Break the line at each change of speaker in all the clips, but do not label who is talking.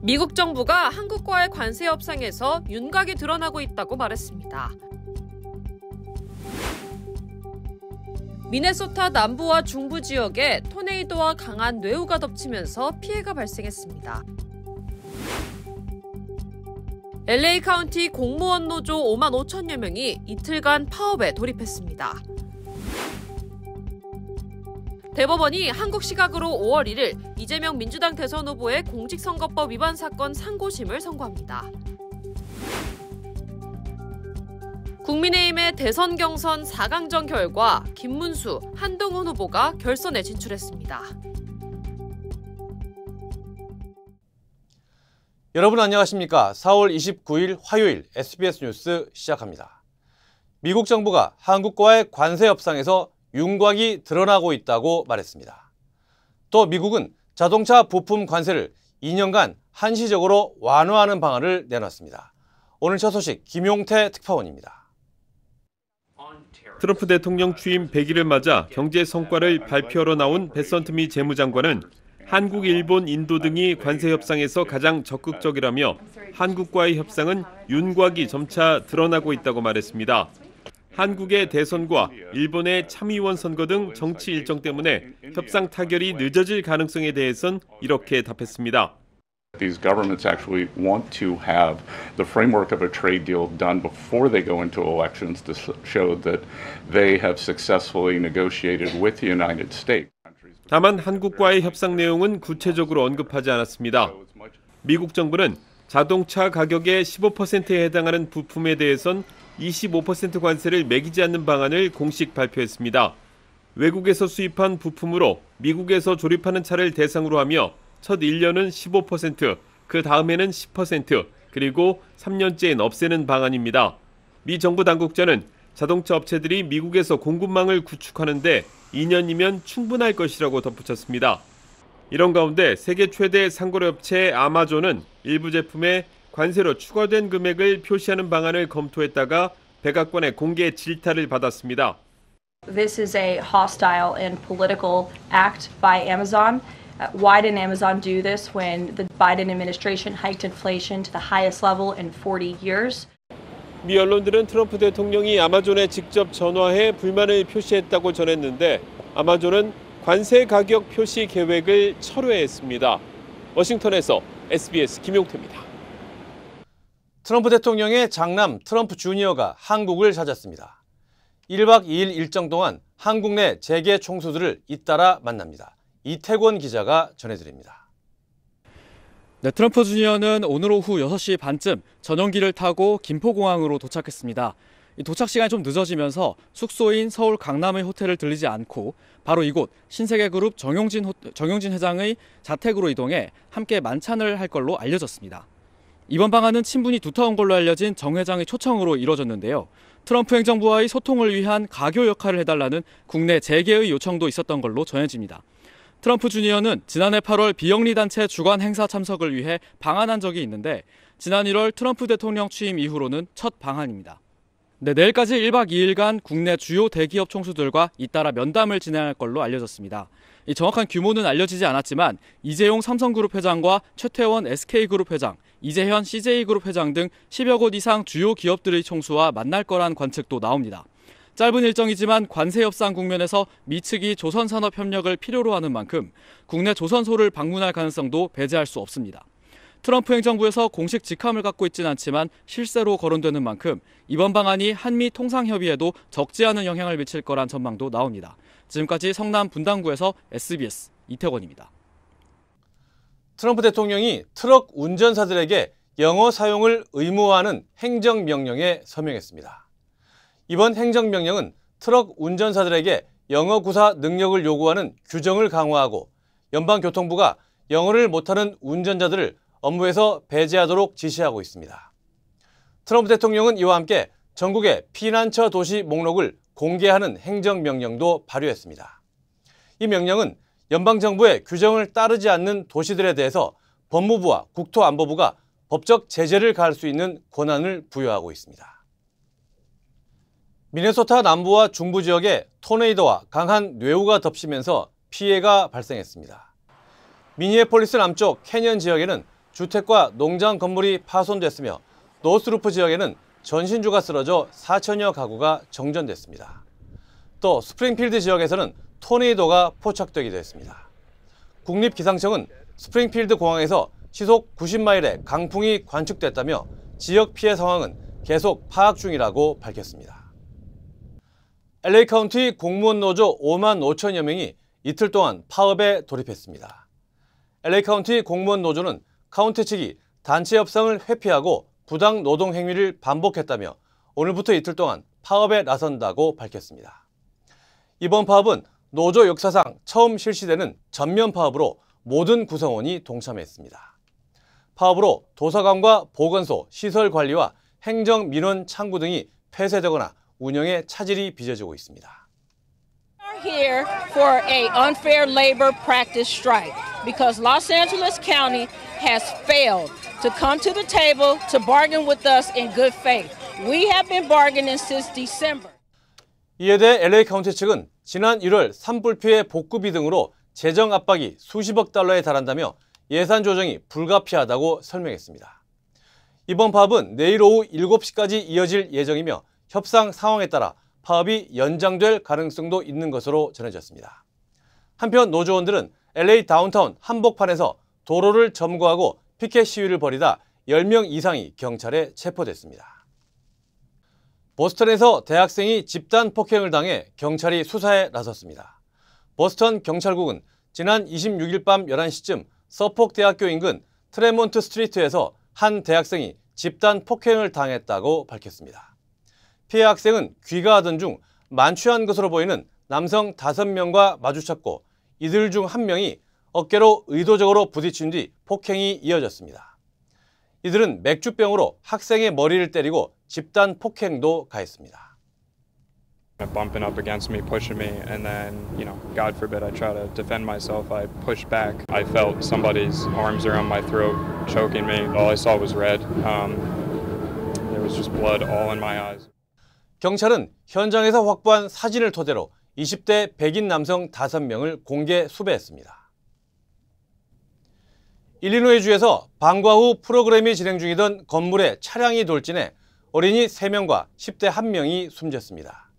미국 정부가 한국과의 관세 협상에서 윤곽이 드러나고 있다고 말했습니다. 미네소타 남부와 중부 지역에 토네이도와 강한 뇌우가 덮치면서 피해가 발생했습니다. LA 카운티 공무원 노조 5만 5천여 명이 이틀간 파업에 돌입했습니다. 대법원이 한국 시각으로 5월 1일 이재명 민주당 대선 후보의 공직선거법 위반 사건 상고심을 선고합니다. 국민의힘의 대선 경선 4강전 결과 김문수, 한동훈 후보가 결선에 진출했습니다.
여러분 안녕하십니까? 4월 29일 화요일 SBS 뉴스 시작합니다. 미국 정부가 한국과의 관세 협상에서 윤곽이 드러나고 있다고 말했습니다. 또 미국은 자동차 부품 관세를 2년간 한시적으로 완화하는 방안을 내놨습니다. 오늘 첫 소식 김용태 특파원입니다.
트럼프 대통령 취임 100일을 맞아 경제 성과를 발표하러 나온 베선트 미 재무장관은 한국, 일본, 인도 등이 관세 협상에서 가장 적극적이라며 한국과의 협상은 윤곽이 점차 드러나고 있다고 말했습니다. 한국의 대선과 일본의 참의원 선거 등 정치 일정 때문에 협상 타결이 늦어질 가능성에 대해선 이렇게 답했습니다.
These governments actually want to have the framework of a trade deal done before they go into elections to show that they have successfully negotiated with the United States.
다만 한국과의 협상 내용은 구체적으로 언급하지 않았습니다. 미국 정부는 자동차 가격의 15%에 해당하는 부품에 대해선 25% 관세를 매기지 않는 방안을 공식 발표했습니다. 외국에서 수입한 부품으로 미국에서 조립하는 차를 대상으로 하며 첫 1년은 15%, 그 다음에는 10%, 그리고 3년째엔 없애는 방안입니다. 미 정부 당국자는 자동차 업체들이 미국에서 공급망을 구축하는데 2년이면 충분할 것이라고 덧붙였습니다. 이런 가운데 세계 최대 상거래 업체 아마존은 일부 제품에 관세로 추가된 금액을 표시하는 방안을 검토했다가 백악관의 공개 질타를 받았습니다.
This is a hostile and political act by Amazon. Why didn't Amazon do this when the Biden administration hiked inflation to the highest level in 40 years?
미 언론들은 트럼프 대통령이 아마존에 직접 전화해 불만을 표시했다고 전했는데 아마존은 관세 가격 표시 계획을 철회했습니다. 워싱턴에서 SBS 김용태입니다.
트럼프 대통령의 장남 트럼프 주니어가 한국을 찾았습니다. 1박 2일 일정 동안 한국 내 재계 총수들을 잇따라 만납니다. 이태권 기자가 전해드립니다.
네, 트럼프 주니어는 오늘 오후 6시 반쯤 전용기를 타고 김포공항으로 도착했습니다. 도착 시간이 좀 늦어지면서 숙소인 서울 강남의 호텔을 들리지 않고 바로 이곳 신세계그룹 정용진 회장의 자택으로 이동해 함께 만찬을 할 걸로 알려졌습니다. 이번 방안은 친분이 두터운 걸로 알려진 정 회장의 초청으로 이뤄졌는데요. 트럼프 행정부와의 소통을 위한 가교 역할을 해달라는 국내 재계의 요청도 있었던 걸로 전해집니다. 트럼프 주니어는 지난해 8월 비영리 단체 주관 행사 참석을 위해 방한한 적이 있는데 지난 1월 트럼프 대통령 취임 이후로는 첫 방한입니다. 네, 내일까지 1박 2일간 국내 주요 대기업 총수들과 잇따라 면담을 진행할 걸로 알려졌습니다. 이 정확한 규모는 알려지지 않았지만 이재용 삼성그룹 회장과 최태원 SK그룹 회장, 이재현 CJ그룹 회장 등 10여 곳 이상 주요 기업들의 총수와 만날 거란 관측도 나옵니다. 짧은 일정이지만 관세 협상 국면에서 미 측이 조선산업협력을 필요로 하는 만큼 국내 조선소를 방문할 가능성도 배제할 수 없습니다. 트럼프 행정부에서 공식 직함을 갖고 있진 않지만 실세로 거론되는 만큼 이번 방안이 한미 통상협의에도 적지 않은 영향을 미칠 거란 전망도 나옵니다. 지금까지 성남 분당구에서 SBS 이태권입니다.
트럼프 대통령이 트럭 운전사들에게 영어 사용을 의무화하는 행정명령에 서명했습니다. 이번 행정명령은 트럭 운전사들에게 영어 구사 능력을 요구하는 규정을 강화하고 연방교통부가 영어를 못하는 운전자들을 업무에서 배제하도록 지시하고 있습니다. 트럼프 대통령은 이와 함께 전국의 피난처 도시 목록을 공개하는 행정명령도 발효했습니다. 이 명령은 연방정부의 규정을 따르지 않는 도시들에 대해서 법무부와 국토안보부가 법적 제재를 가할 수 있는 권한을 부여하고 있습니다. 미네소타 남부와 중부 지역에 토네이도와 강한 뇌우가 덮치면서 피해가 발생했습니다. 미니애폴리스 남쪽 캐년 지역에는 주택과 농장 건물이 파손됐으며 노스루프 지역에는 전신주가 쓰러져 4천여 가구가 정전됐습니다. 또 스프링필드 지역에서는 토네이도가 포착되기도 했습니다. 국립기상청은 스프링필드 공항에서 시속 90마일의 강풍이 관측됐다며 지역 피해 상황은 계속 파악 중이라고 밝혔습니다. LA 카운티 공무원 노조 5만 5천여 명이 이틀 동안 파업에 돌입했습니다. LA 카운티 공무원 노조는 카운티 측이 단체 협상을 회피하고 부당 노동 행위를 반복했다며 오늘부터 이틀 동안 파업에 나선다고 밝혔습니다. 이번 파업은 노조 역사상 처음 실시되는 전면 파업으로 모든 구성원이 동참했습니다. 파업으로 도서관과 보건소, 시설 관리와 행정 민원 창구 등이 폐쇄되거나 운영에 차질이 빚어지고 있습니다.
Here for a unfair labor practice strike because Los Angeles County has failed to come to the table to bargain with us in good faith. We have been bargaining since December.
이에 대해 LA 카운티 측은 지난 1월 산불 피해 복구비 등으로 재정 압박이 수십억 달러에 달한다며 예산 조정이 불가피하다고 설명했습니다. 이번 파업은 내일 오후 7시까지 이어질 예정이며 협상 상황에 따라 파업이 연장될 가능성도 있는 것으로 전해졌습니다. 한편 노조원들은 LA 다운타운 한복판에서 도로를 점거하고 피켓 시위를 벌이다 10명 이상이 경찰에 체포됐습니다. 보스턴에서 대학생이 집단 폭행을 당해 경찰이 수사에 나섰습니다. 보스턴 경찰국은 지난 26일 밤 11시쯤 서폭 대학교 인근 트레몬트 스트리트에서 한 대학생이 집단 폭행을 당했다고 밝혔습니다. 피해 학생은 귀가하던 중 만취한 것으로 보이는 남성 5명과 마주쳤고 이들 중 1명이 어깨로 의도적으로 부딪힌 뒤 폭행이 이어졌습니다. 이들은 맥주병으로 학생의 머리를 때리고 집단 폭행도 가했습니다.
Bumping up against me, pushing me, and then, God forbid I try to defend myself, I push back. I felt somebody's arms around my throat, choking me. All I saw was red. There was just blood all in my eyes.
경찰은 현장에서 확보한 사진을 토대로 20대 백인 남성 5명을 공개 수배했습니다. 일리노이주에서 방과 후 프로그램이 진행 중이던 건물에 차량이 돌진해 어린이 3명과 10대 1명이 숨졌습니다.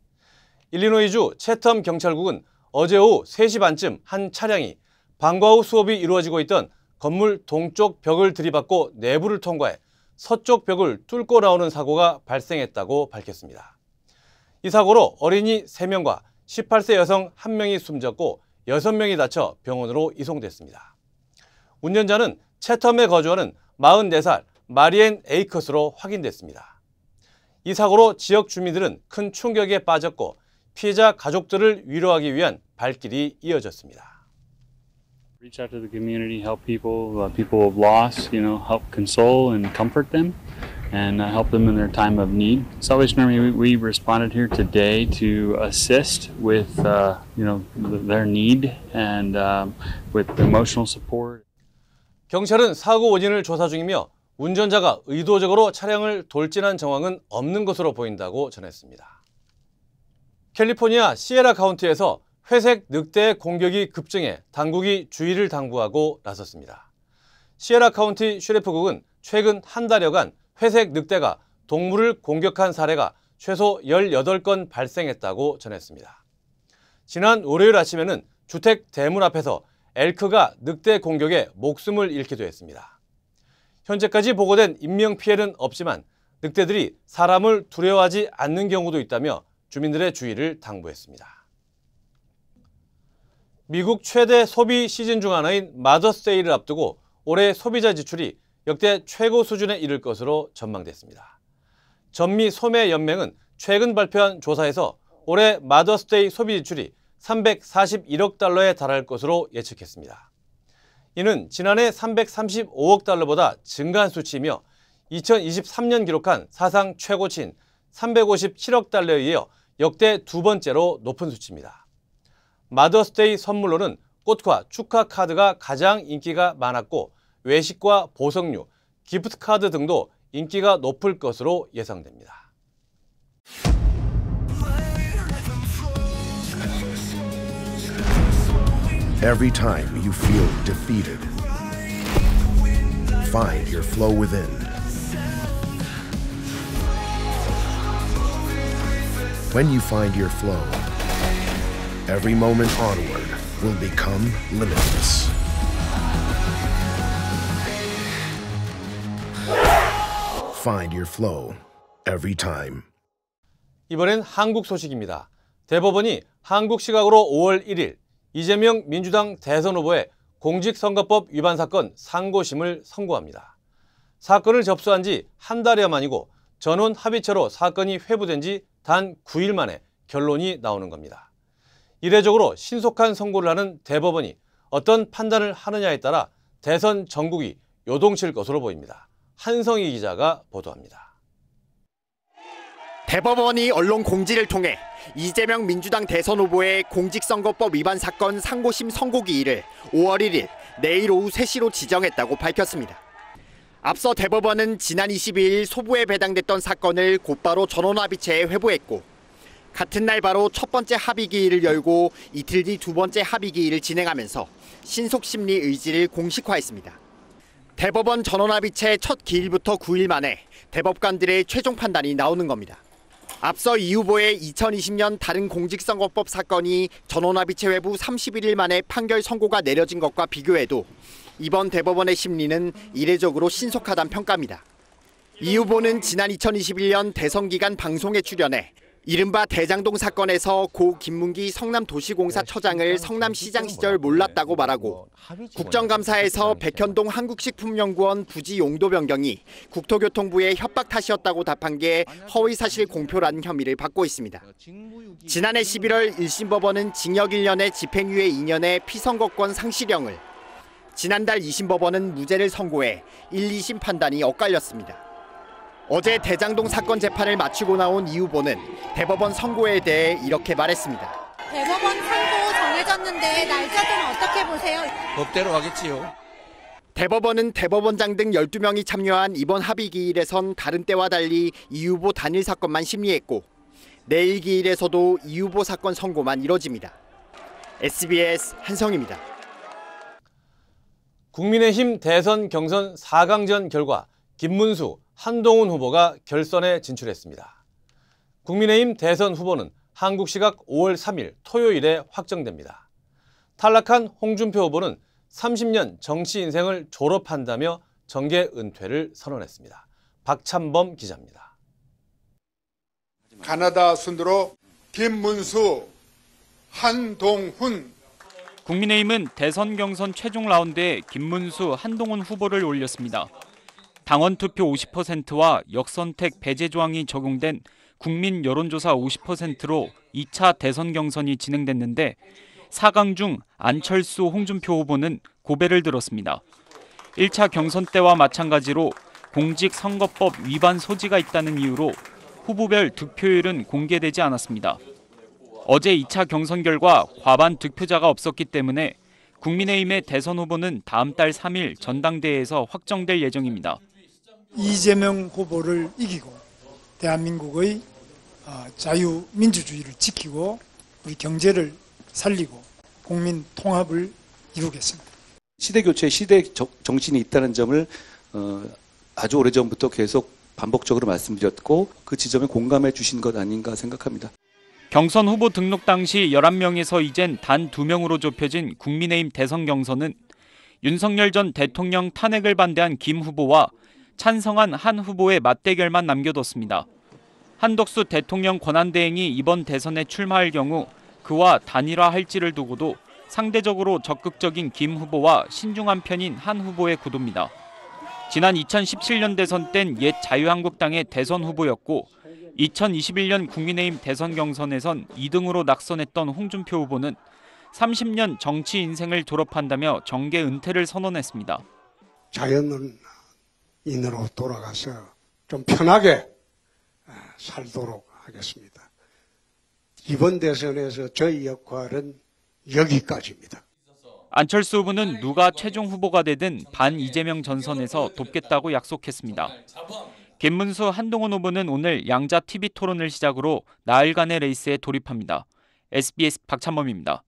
일리노이주 채텀 경찰국은 어제 오후 3시 반쯤 한 차량이 방과 후 수업이 이루어지고 있던 건물 동쪽 벽을 들이받고 내부를 통과해 서쪽 벽을 뚫고 나오는 사고가 발생했다고 밝혔습니다. 이 사고로 어린이 3명과 18세 여성 1명이 숨졌고 6명이 다쳐 병원으로 이송됐습니다. 운전자는 채텀에 거주하는 44살 마리앤 에이커스로 확인됐습니다. 이 사고로 지역 주민들은 큰 충격에 빠졌고 피해자 가족들을 위로하기 위한 발길이 이어졌습니다.
Reach out to the community, help people of loss, help console and comfort them, and help them in their time of need. Salvation Army, we responded here today to assist with, their need and with emotional support.
경찰은 사고 원인을 조사 중이며 운전자가 의도적으로 차량을 돌진한 정황은 없는 것으로 보인다고 전했습니다. 캘리포니아 시에라 카운티에서 회색 늑대의 공격이 급증해 당국이 주의를 당부하고 나섰습니다. 시에라 카운티 셰리프국은 최근 한 달여간 회색 늑대가 동물을 공격한 사례가 최소 18건 발생했다고 전했습니다. 지난 월요일 아침에는 주택 대문 앞에서 엘크가 늑대 공격에 목숨을 잃기도 했습니다. 현재까지 보고된 인명피해는 없지만 늑대들이 사람을 두려워하지 않는 경우도 있다며 주민들의 주의를 당부했습니다. 미국 최대 소비 시즌 중 하나인 마더스데이를 앞두고 올해 소비자 지출이 역대 최고 수준에 이를 것으로 전망됐습니다. 전미 소매 연맹은 최근 발표한 조사에서 올해 마더스데이 소비 지출이 341억 달러에 달할 것으로 예측했습니다. 이는 지난해 335억 달러보다 증가한 수치이며 2023년 기록한 사상 최고치인 357억 달러에 이어 역대 2번째로 높은 수치입니다. 마더스데이 선물로는 꽃과 축하 카드가 가장 인기가 많았고 외식과 보석류, 기프트카드 등도 인기가 높을 것으로 예상됩니다.
Every time you feel defeated, find your flow within. When you find your flow, every moment onward will become limitless. Find your flow every time.
이번엔 한국 소식입니다. 대법원이 한국 시각으로 5월 1일 이재명 민주당 대선 후보의 공직선거법 위반 사건 상고심을 선고합니다. 사건을 접수한 지 한 달여 만이고 전원 합의체로 사건이 회부된 지 단 9일 만에 결론이 나오는 겁니다. 이례적으로 신속한 선고를 하는 대법원이 어떤 판단을 하느냐에 따라 대선 전국이 요동칠 것으로 보입니다. 한성희 기자가 보도합니다.
대법원이 언론 공지를 통해 이재명 민주당 대선 후보의 공직선거법 위반 사건 상고심 선고 기일을 5월 1일 내일 오후 3시로 지정했다고 밝혔습니다. 앞서 대법원은 지난 22일 소부에 배당됐던 사건을 곧바로 전원합의체에 회부했고 같은 날 바로 첫 번째 합의 기일을 열고 이틀 뒤 두 번째 합의 기일을 진행하면서 신속심리 의지를 공식화했습니다. 대법원 전원합의체 첫 기일부터 9일 만에 대법관들의 최종 판단이 나오는 겁니다. 앞서 이 후보의 2020년 다른 공직선거법 사건이 전원합의체 회부 31일 만에 판결 선고가 내려진 것과 비교해도 이번 대법원의 심리는 이례적으로 신속하다는 평가입니다. 이 후보는 지난 2021년 대선 기간 방송에 출연해 이른바 대장동 사건에서 고 김문기 성남도시공사처장을 성남시장 시절 몰랐다고 말하고 국정감사에서 백현동 한국식품연구원 부지 용도 변경이 국토교통부의 협박 탓이었다고 답한 게 허위사실 공표라는 혐의를 받고 있습니다. 지난해 11월 1심 법원은 징역 1년에 집행유예 2년의 피선거권 상실형을, 지난달 2심 법원은 무죄를 선고해 1, 2심 판단이 엇갈렸습니다. 어제 대장동 사건 재판을 마치고 나온 이 후보는 대법원 선고에 대해 이렇게 말했습니다.
대법원 선고 정해졌는데 날짜는 어떻게 보세요?
법대로 하겠지요.
대법원은 대법원장 등 12명이 참여한 이번 합의 기일에선 다른 때와 달리 이 후보 단일 사건만 심리했고 내일 기일에서도 이 후보 사건 선고만 이뤄집니다. SBS 한성희입니다.
국민의힘 대선 경선 4강전 결과 김문수, 한동훈 후보가 결선에 진출했습니다. 국민의힘 대선 후보는 한국 시각 5월 3일 토요일에 확정됩니다. 탈락한 홍준표 후보는 30년 정치 인생을 졸업한다며 정계 은퇴를 선언했습니다. 박찬범 기자입니다.
가나다 순으로 김문수, 한동훈.
국민의힘은 대선 경선 최종 라운드에 김문수, 한동훈 후보를 올렸습니다. 당원 투표 50%와 역선택 배제 조항이 적용된 국민 여론조사 50%로 2차 대선 경선이 진행됐는데 4강 중 안철수, 홍준표 후보는 고배를 들었습니다. 1차 경선 때와 마찬가지로 공직선거법 위반 소지가 있다는 이유로 후보별 득표율은 공개되지 않았습니다. 어제 2차 경선 결과 과반 득표자가 없었기 때문에 국민의힘의 대선 후보는 다음 달 3일 전당대회에서 확정될 예정입니다.
이재명 후보를 이기고 대한민국의 자유민주주의를 지키고 우리 경제를 살리고 국민 통합을 이루겠습니다.
시대교체, 시대 정신이 있다는 점을 아주 오래전부터 계속 반복적으로 말씀드렸고 그 지점에 공감해 주신 것 아닌가 생각합니다.
경선 후보 등록 당시 11명에서 이젠 단 2명으로 좁혀진 국민의힘 대선 경선은 윤석열 전 대통령 탄핵을 반대한 김 후보와 찬성한 한 후보의 맞대결만 남겨뒀습니다. 한덕수 대통령 권한대행이 이번 대선에 출마할 경우 그와 단일화할지를 두고도 상대적으로 적극적인 김 후보와 신중한 편인 한 후보의 구도입니다. 지난 2017년 대선 땐 옛 자유한국당의 대선 후보였고 2021년 국민의힘 대선 경선에선 2등으로 낙선했던 홍준표 후보는 30년 정치 인생을 졸업한다며 정계 은퇴를 선언했습니다.
자연인으로 돌아가서 좀 편하게 살도록 하겠습니다. 이번 대선에서 저희 역할은 여기까지입니다.
안철수 후보는 누가 최종 후보가 되든 반 이재명 전선에서 돕겠다고 약속했습니다. 김문수, 한동훈 후보는 오늘 양자 TV 토론을 시작으로 나흘간의 레이스에 돌입합니다. SBS 박찬범입니다.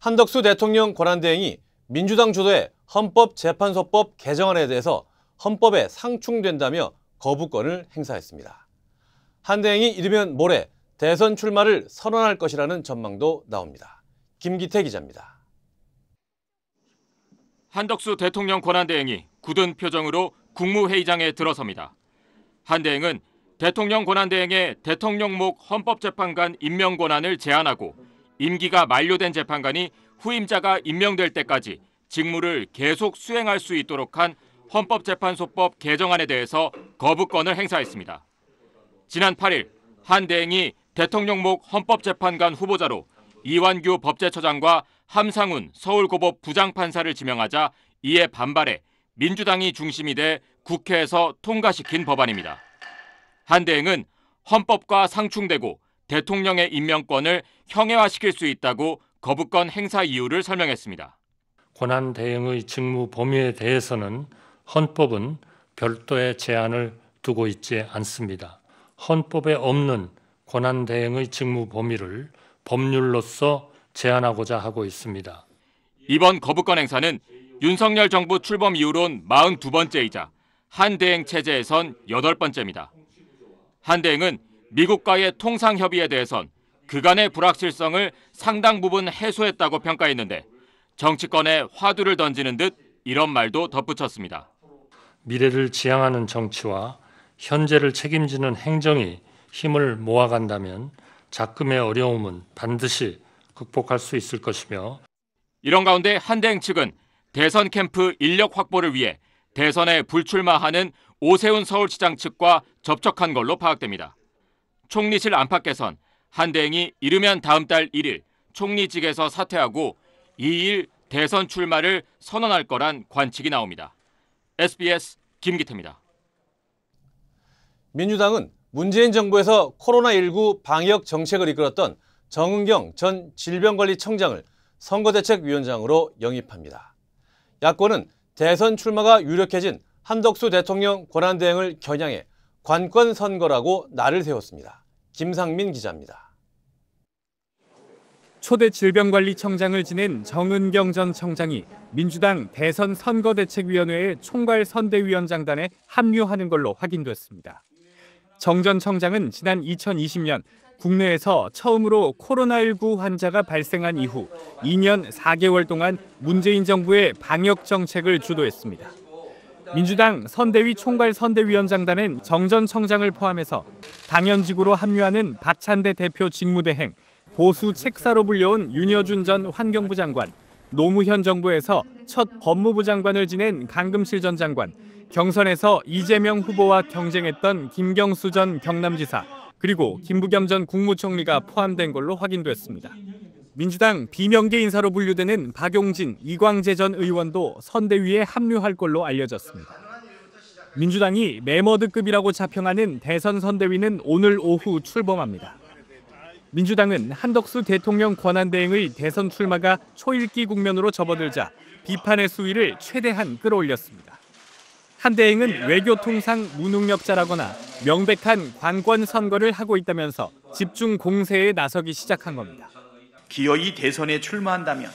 한덕수 대통령 권한대행이 민주당 주도의 헌법재판소법 개정안에 대해서 헌법에 상충된다며 거부권을 행사했습니다. 한 대행이 이르면 모레 대선 출마를 선언할 것이라는 전망도 나옵니다. 김기태 기자입니다.
한덕수 대통령 권한대행이 굳은 표정으로 국무회의장에 들어섭니다. 한 대행은 대통령 권한대행의 대통령목 헌법재판관 임명 권한을 제한하고 임기가 만료된 재판관이 후임자가 임명될 때까지 직무를 계속 수행할 수 있도록 한 헌법재판소법 개정안에 대해서 거부권을 행사했습니다. 지난 8일 한 대행이 대통령목 헌법재판관 후보자로 이완규 법제처장과 함상훈 서울고법 부장판사를 지명하자 이에 반발해 민주당이 중심이 돼 국회에서 통과시킨 법안입니다. 한 대행은 헌법과 상충되고 대통령의 임명권을 형해화시킬 수 있다고 거부권 행사 이유를 설명했습니다.
권한대행의 직무 범위에 대해서는 헌법은 별도의 제한을 두고 있지 않습니다. 헌법에 없는 권한대행의 직무 범위를 법률로서 제한하고자 하고 있습니다.
이번 거부권 행사는 윤석열 정부 출범 이후론 42번째이자 한 대행 체제에선 8번째입니다. 한 대행은 미국과의 통상협의에 대해선 그간의 불확실성을 상당 부분 해소했다고 평가했는데 정치권에 화두를 던지는 듯 이런 말도 덧붙였습니다.
미래를 지향하는 정치와 현재를 책임지는 행정이 힘을 모아간다면 작금의 어려움은 반드시 극복할 수 있을 것이며
이런 가운데 한 대행 측은 대선 캠프 인력 확보를 위해 대선에 불출마하는 오세훈 서울시장 측과 접촉한 걸로 파악됩니다. 총리실 안팎에선 한 대행이 이르면 다음 달 1일 총리직에서 사퇴하고 2일 대선 출마를 선언할 거란 관측이 나옵니다. SBS 김기태입니다.
민주당은 문재인 정부에서 코로나19 방역 정책을 이끌었던 정은경 전 질병관리청장을 선거대책위원장으로 영입합니다. 야권은 대선 출마가 유력해진 한덕수 대통령 권한대행을 겨냥해 관권 선거라고 날을 세웠습니다. 김상민 기자입니다.
초대 질병관리청장을 지낸 정은경 전 청장이 민주당 대선 선거대책위원회의 총괄 선대위원장단에 합류하는 걸로 확인됐습니다. 정 전 청장은 지난 2020년 국내에서 처음으로 코로나19 환자가 발생한 이후 2년 4개월 동안 문재인 정부의 방역 정책을 주도했습니다. 민주당 선대위 총괄 선대위원장단은 정 전 청장을 포함해서 당연직으로 합류하는 박찬대 대표 직무대행, 보수 책사로 불려온 윤여준 전 환경부 장관, 노무현 정부에서 첫 법무부 장관을 지낸 강금실 전 장관, 경선에서 이재명 후보와 경쟁했던 김경수 전 경남지사, 그리고 김부겸 전 국무총리가 포함된 걸로 확인됐습니다. 민주당 비명계 인사로 분류되는 박용진, 이광재 전 의원도 선대위에 합류할 걸로 알려졌습니다. 민주당이 매머드급이라고 자평하는 대선 선대위는 오늘 오후 출범합니다. 민주당은 한덕수 대통령 권한대행의 대선 출마가 초읽기 국면으로 접어들자 비판의 수위를 최대한 끌어올렸습니다. 한 대행은 외교통상 무능력자라거나 명백한 관권 선거를 하고 있다면서 집중 공세에 나서기 시작한 겁니다.
기어이 대선에 출마한다면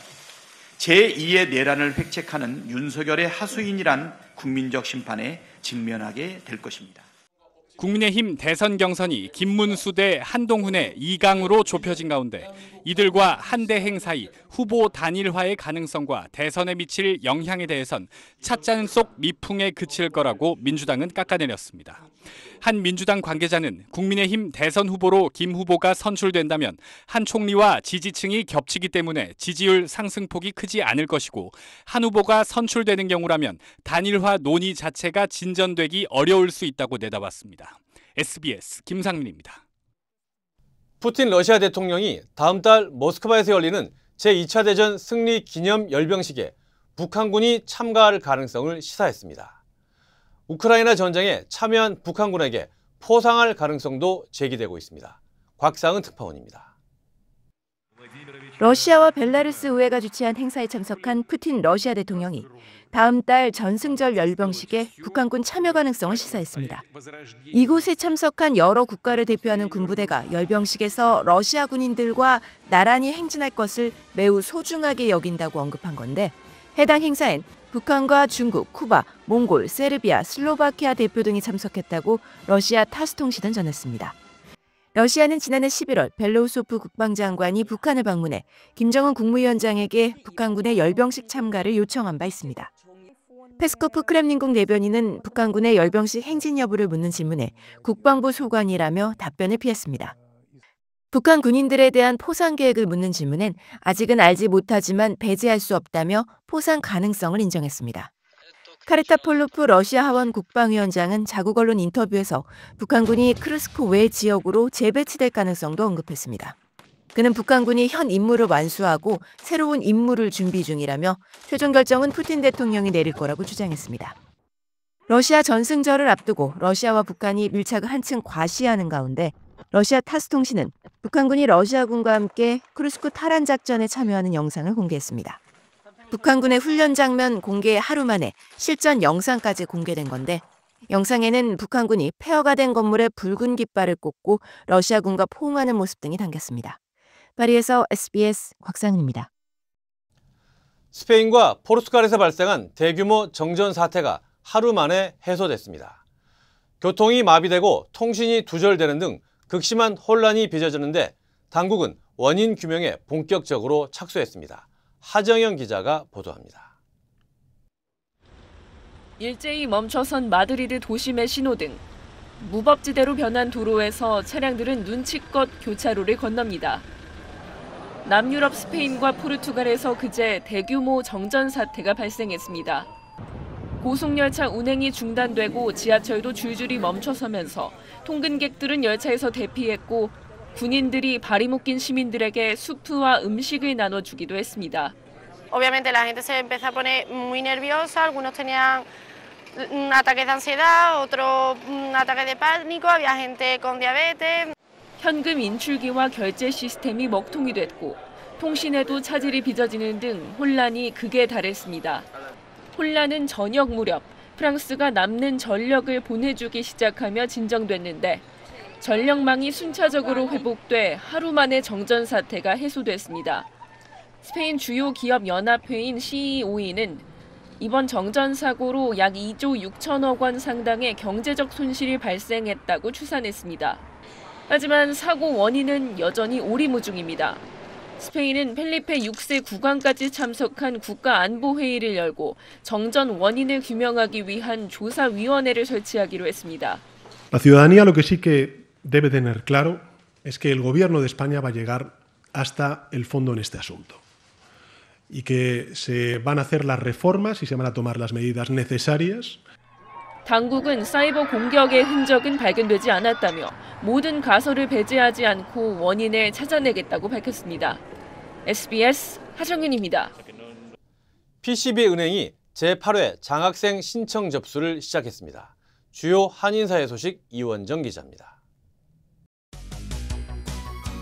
제2의 내란을 획책하는 윤석열의 하수인이란 국민적 심판에 직면하게 될 것입니다.
국민의힘 대선 경선이 김문수 대 한동훈의 2강으로 좁혀진 가운데 이들과 한 대행 사이 후보 단일화의 가능성과 대선에 미칠 영향에 대해선 찻잔 속 미풍에 그칠 거라고 민주당은 깎아내렸습니다. 한 민주당 관계자는 국민의힘 대선 후보로 김 후보가 선출된다면 한 총리와 지지층이 겹치기 때문에 지지율 상승폭이 크지 않을 것이고 한 후보가 선출되는 경우라면 단일화 논의 자체가 진전되기 어려울 수 있다고 내다봤습니다. SBS 김상민입니다.
푸틴 러시아 대통령이 다음 달 모스크바에서 열리는 제2차 대전 승리 기념 열병식에 북한군이 참가할 가능성을 시사했습니다. 우크라이나 전쟁에 참여한 북한군에게 포상할 가능성도 제기되고 있습니다. 곽상은 특파원입니다.
러시아와 벨라루스 의회가 주최한 행사에 참석한 푸틴 러시아 대통령이 다음 달 전승절 열병식에 북한군 참여 가능성을 시사했습니다. 이곳에 참석한 여러 국가를 대표하는 군부대가 열병식에서 러시아 군인들과 나란히 행진할 것을 매우 소중하게 여긴다고 언급한 건데, 해당 행사엔 북한과 중국, 쿠바, 몽골, 세르비아, 슬로바키아 대표 등이 참석했다고 러시아 타스 통신은 전했습니다. 러시아는 지난해 11월 벨로우소프 국방장관이 북한을 방문해 김정은 국무위원장에게 북한군의 열병식 참가를 요청한 바 있습니다. 페스코프 크렘린궁 대변인은 북한군의 열병식 행진 여부를 묻는 질문에 국방부 소관이라며 답변을 피했습니다. 북한 군인들에 대한 포상 계획을 묻는 질문엔 아직은 알지 못하지만 배제할 수 없다며 포상 가능성을 인정했습니다. 카르타폴로프 러시아 하원 국방위원장은 자국 언론 인터뷰에서 북한군이 크루스크 외 지역으로 재배치될 가능성도 언급했습니다. 그는 북한군이 현 임무를 완수하고 새로운 임무를 준비 중이라며 최종 결정은 푸틴 대통령이 내릴 거라고 주장했습니다. 러시아 전승절을 앞두고 러시아와 북한이 밀착을 한층 과시하는 가운데 러시아 타스 통신은 북한군이 러시아군과 함께 크루스크 탈환 작전에 참여하는 영상을 공개했습니다. 북한군의 훈련 장면 공개 하루 만에 실전 영상까지 공개된 건데, 영상에는 북한군이 폐허가 된 건물에 붉은 깃발을 꽂고 러시아군과 포옹하는 모습 등이 담겼습니다. 파리에서 SBS 곽상은입니다.
스페인과 포르투갈에서 발생한 대규모 정전 사태가 하루 만에 해소됐습니다. 교통이 마비되고 통신이 두절되는 등 극심한 혼란이 빚어졌는데 당국은 원인 규명에 본격적으로 착수했습니다. 하정영 기자가 보도합니다.
일제히 멈춰선 마드리드 도심의 신호등. 무법지대로 변한 도로에서 차량들은 눈치껏 교차로를 건넙니다. 남유럽 스페인과 포르투갈에서 그제 대규모 정전 사태가 발생했습니다. 고속열차 운행이 중단되고 지하철도 줄줄이 멈춰서면서 통근객들은 열차에서 대피했고 군인들이 발이 묶인 시민들에게 수프와 음식을 나눠주기도 했습니다.
Obviamente la gente se empezó a poner muy nerviosa, algunos tenían ataques de ansiedad, otros ataques de pánico, había gente con diabetes.
현금 인출기와 결제 시스템이 먹통이 됐고 통신에도 차질이 빚어지는 등 혼란이 극에 달했습니다. 혼란은 저녁 무렵 프랑스가 남는 전력을 보내주기 시작하며 진정됐는데 전력망이 순차적으로 회복돼 하루 만에 정전 사태가 해소됐습니다. 스페인 주요 기업 연합회인 CEO는 이번 정전 사고로 약 2조 6천억 원 상당의 경제적 손실이 발생했다고 추산했습니다. 하지만 사고 원인은 여전히 오리무중입니다. 스페인은 펠리페 6세 국왕까지 참석한 국가안보회의를 열고 정전 원인을 규명하기 위한 조사위원회를 설치하기로 했습니다.
La ciudadanía lo que sí que debe tener claro es que el gobierno de España va a llegar hasta el fondo en este asunto y que se van a hacer las reformas y se van a tomar las medidas necesarias.
당국은 사이버 공격의 흔적은 발견되지 않았다며 모든 가설을 배제하지 않고 원인을 찾아내겠다고 밝혔습니다. SBS 하정윤입니다.
PCB은행이 제8회 장학생 신청 접수를 시작했습니다. 주요 한인사회 소식 이원정 기자입니다.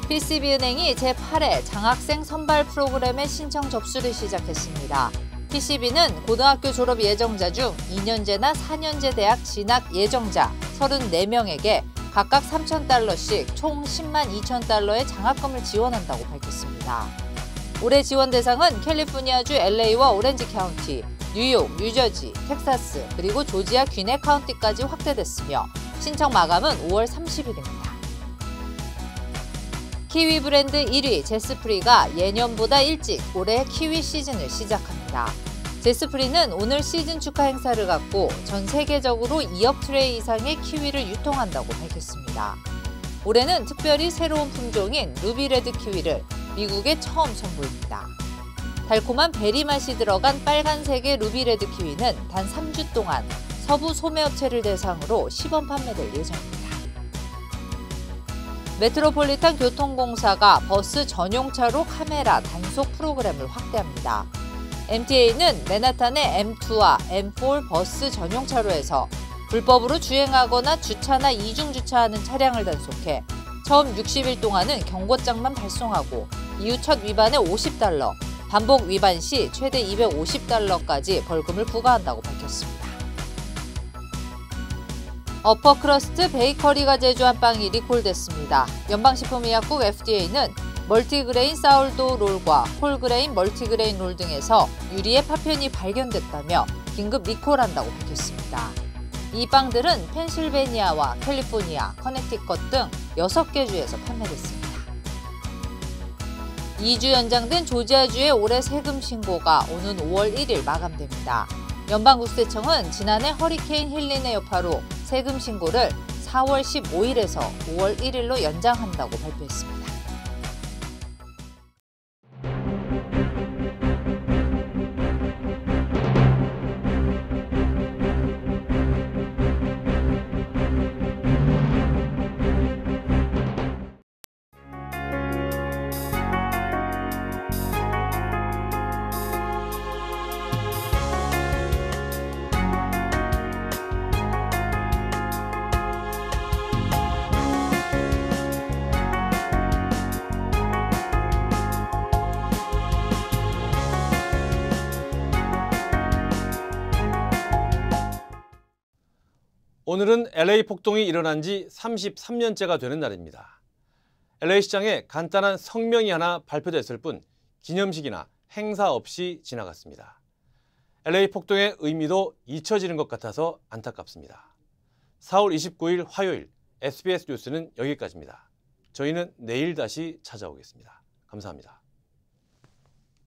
PCB은행이 제8회 장학생 선발 프로그램의 신청 접수를 시작했습니다. PCB는 고등학교 졸업 예정자 중 2년제나 4년제 대학 진학 예정자 34명에게 각각 $3,000씩 총 10만 2천 달러의 장학금을 지원한다고 밝혔습니다. 올해 지원 대상은 캘리포니아주 LA와 오렌지 카운티, 뉴욕, 뉴저지, 텍사스, 그리고 조지아 귀네 카운티까지 확대됐으며 신청 마감은 5월 30일입니다. 키위 브랜드 1위 제스프리가 예년보다 일찍 올해 키위 시즌을 시작합니다. 제스프리는 오늘 시즌 축하 행사를 갖고 전 세계적으로 2억 트레이 이상의 키위를 유통한다고 밝혔습니다. 올해는 특별히 새로운 품종인 루비레드 키위를 미국에 처음 선보입니다. 달콤한 베리 맛이 들어간 빨간색의 루비레드 키위는 단 3주 동안 서부 소매업체를 대상으로 시범 판매될 예정입니다. 메트로폴리탄 교통공사가 버스 전용차로 카메라 단속 프로그램을 확대합니다. MTA는 맨하탄의 M2와 M4 버스 전용차로에서 불법으로 주행하거나 주차나 이중주차하는 차량을 단속해 처음 60일 동안은 경고장만 발송하고 이후 첫 위반에 $50, 반복 위반 시 최대 $250까지 벌금을 부과한다고 밝혔습니다. 어퍼크러스트 베이커리가 제조한 빵이 리콜됐습니다. 연방식품의약국 FDA는 멀티그레인 사울도 롤과 홀그레인 멀티그레인 롤 등에서 유리의 파편이 발견됐다며 긴급 리콜한다고 밝혔습니다. 이 빵들은 펜실베니아와 캘리포니아, 커넥티컷 등 6개 주에서 판매됐습니다. 2주 연장된 조지아주의 올해 세금 신고가 오는 5월 1일 마감됩니다. 연방국세청은 지난해 허리케인 힐린의 여파로 세금 신고를 4월 15일에서 5월 1일로 연장한다고 발표했습니다.
오늘은 LA 폭동이 일어난 지 33년째가 되는 날입니다. LA시장에 간단한 성명이 하나 발표됐을 뿐 기념식이나 행사 없이 지나갔습니다. LA 폭동의 의미도 잊혀지는 것 같아서 안타깝습니다. 4월 29일 화요일 SBS 뉴스는 여기까지입니다. 저희는 내일 다시 찾아오겠습니다. 감사합니다.